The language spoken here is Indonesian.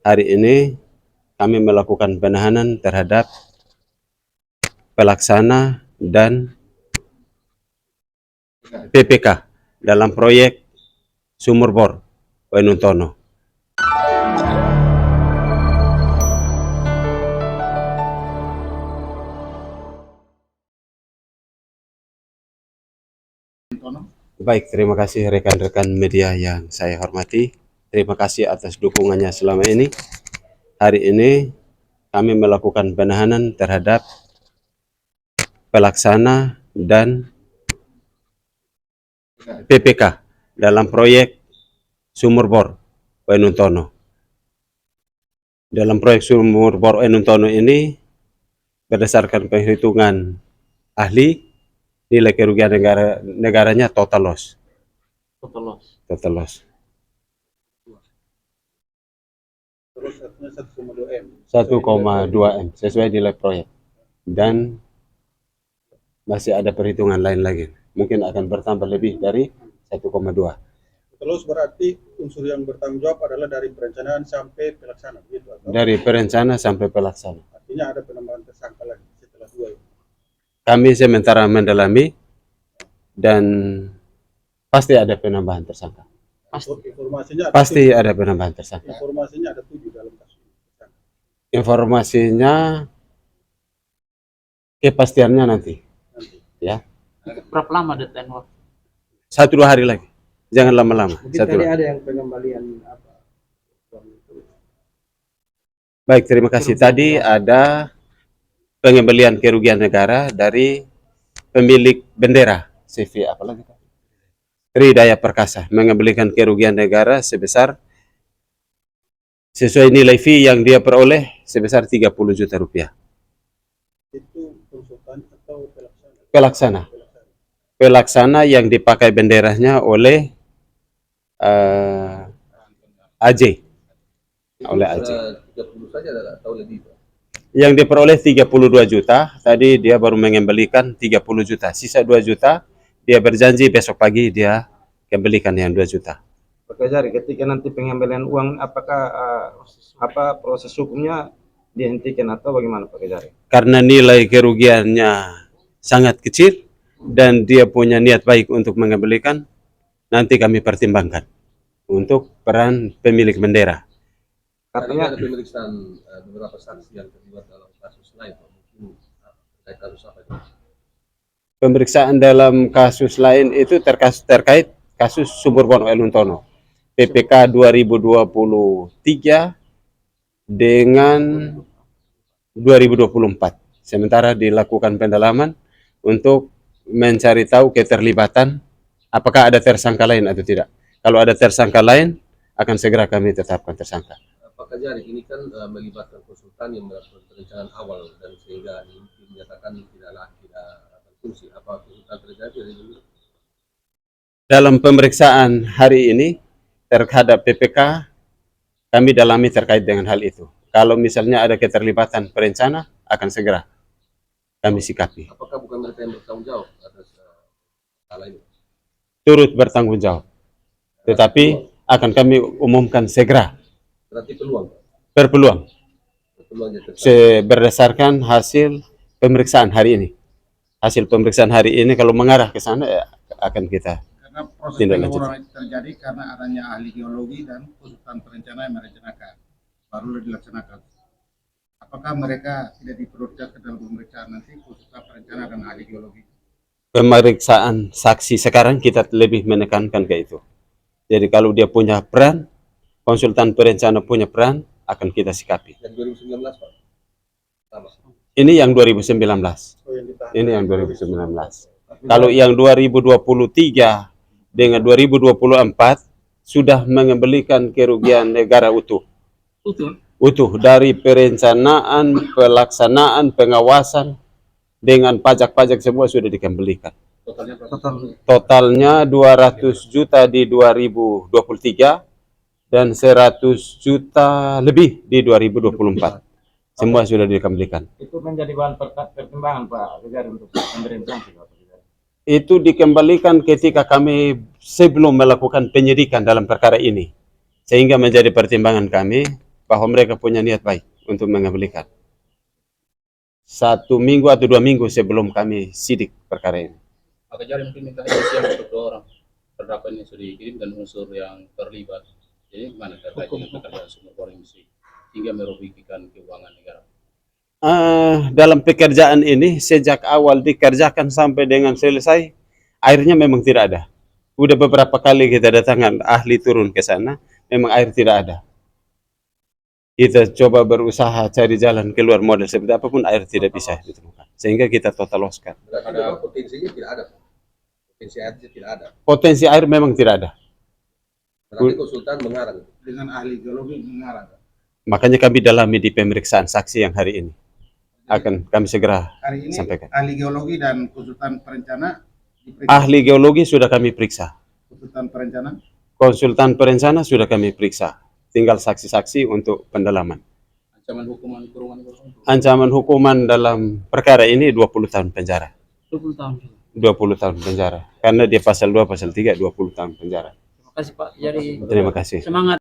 hari ini kami melakukan penahanan terhadap pelaksana dan PPK dalam proyek sumur bor Wenuntono. Baik, terima kasih rekan-rekan media yang saya hormati. Terima kasih atas dukungannya selama ini. Hari ini kami melakukan penahanan terhadap pelaksana dan PPK dalam proyek sumur bor Wenuntono. Dalam proyek sumur bor Wenuntono ini, berdasarkan perhitungan ahli, nilai kerugian negaranya total loss. Total loss. Terus 1,2 M. 1,2 M sesuai nilai proyek. Dan masih ada perhitungan lain lagi. Mungkin akan bertambah lebih dari 1,2. Terus berarti unsur yang bertanggung jawab adalah dari perencanaan sampai pelaksana, gitu? Atau? Dari perencana sampai pelaksana. Artinya ada penambahan tersangka lagi setelah 2 ini. Kami sementara mendalami dan pasti ada penambahan tersangka. Pasti ada penambahan tersangka. Informasinya ada 7 dalam kasus ini. Informasinya kepastiannya nanti. Ya. Berapa lama deadline waktu? 1-2 hari lagi. Jangan lama-lama. Mungkin tadi ada yang pengembalian apa? Baik, terima kasih. Tadi ada pengembalian kerugian negara dari pemilik bendera CV apalagi Tridaya Perkasa, mengembalikan kerugian negara sebesar sesuai nilai fee yang dia peroleh sebesar 30 juta rupiah. Itu konsultan atau pelaksana? Pelaksana. Pelaksana yang dipakai benderanya oleh AJ. Oleh AJ. 30 saja atau lebih? Yang diperoleh 32 juta, tadi dia baru mengembalikan 30 juta. Sisa 2 juta, dia berjanji besok pagi dia kembalikan yang 2 juta. Pak Kajari, ketika nanti pengembalian uang, apakah proses hukumnya dihentikan atau bagaimana Pak Kajari? Karena nilai kerugiannya sangat kecil dan dia punya niat baik untuk mengembalikan, nanti kami pertimbangkan untuk peran pemilik bendera. Katanya ada pemeriksaan beberapa saksi yang terlibat dalam kasus lain, mungkin kasus apa itu? Pemeriksaan dalam kasus lain itu terkait kasus sumur bor Wenuntono PPK 2023 dengan 2024. Sementara dilakukan pendalaman untuk mencari tahu keterlibatan apakah ada tersangka lain atau tidak. Kalau ada tersangka lain akan segera kami tetapkan tersangka. Pak Kajari, ini kan melibatkan konsultan yang melakukan perencanaan awal dan sehingga dinyatakan tidak berfungsi. Apa konsultan terjadi dari dulu? Dalam pemeriksaan hari ini terhadap PPK, kami dalami terkait dengan hal itu. Kalau misalnya ada keterlibatan perencana, akan segera kami sikapi. Apakah bukan mereka yang bertanggung jawab atas hal ini? Turut bertanggung jawab, tetapi akan kami umumkan segera. Berarti peluang? Berpeluang. Berdasarkan hasil pemeriksaan hari ini. Hasil pemeriksaan hari ini kalau mengarah ke sana akan kita karena proses pelaporan itu terjadi karena adanya ahli geologi dan konsultan perencana yang merencanakan baru dilaksanakan. Apakah mereka tidak diperlukan ke dalam pemeriksaan nanti konsultan perencana dan ahli geologi? Pemeriksaan saksi sekarang kita lebih menekankan ke itu. Jadi kalau dia punya peran, konsultan perencana punya peran, akan kita sikapi. Yang 2019 Pak? Sama. Ini yang 2019. Ini yang 2019. Kalau yang 2023 dengan 2024 sudah mengembalikan kerugian negara utuh. Utuh dari perencanaan, pelaksanaan, pengawasan dengan pajak-pajak semua sudah dikembalikan. Totalnya 200 juta di 2023 dan 100 juta lebih di 2024. Semua sudah dikembalikan. Itu menjadi bahan pertimbangan Pak Kajari untuk pemberian sanksi. Itu dikembalikan ketika kami sebelum melakukan penyidikan dalam perkara ini. Sehingga menjadi pertimbangan kami bahwa mereka punya niat baik untuk mengambil ikan. 1 minggu atau 2 minggu sebelum kami sidik perkara ini. Maka jadi mungkin minta siang untuk 2 orang terdakwa ini sudah dikirim dan unsur yang terlibat. Jadi gimana terkait dengan pekerjaan sumber bor industri hingga merugikan keuangan negara? Dalam pekerjaan ini sejak awal dikerjakan sampai dengan selesai, airnya memang tidak ada. Udah beberapa kali kita datangkan ahli turun ke sana, memang air tidak ada. Kita coba berusaha cari jalan keluar model seperti apapun, air tidak bisa ditemukan. Sehingga kita total loskan. Berarti memang potensinya tidak ada. Potensi airnya tidak ada. Potensi air memang tidak ada. Berarti konsultan mengarang. Dengan ahli geologi mengarang. Makanya kami dalami di pemeriksaan saksi yang hari ini. Akan kami segera Hari ini sampaikan. ahli geologi dan konsultan perencana diperiksa. Ahli geologi sudah kami periksa. Konsultan perencana Konsultan perencana sudah kami periksa. Tinggal saksi-saksi untuk pendalaman. Ancaman hukuman kurungan itu Ancaman hukuman dalam perkara ini 20 tahun penjara. 20 tahun. 20 tahun penjara. Karena dia pasal 2, pasal 3, 20 tahun penjara. Terima kasih Pak. Jadi Terima kasih. semangat.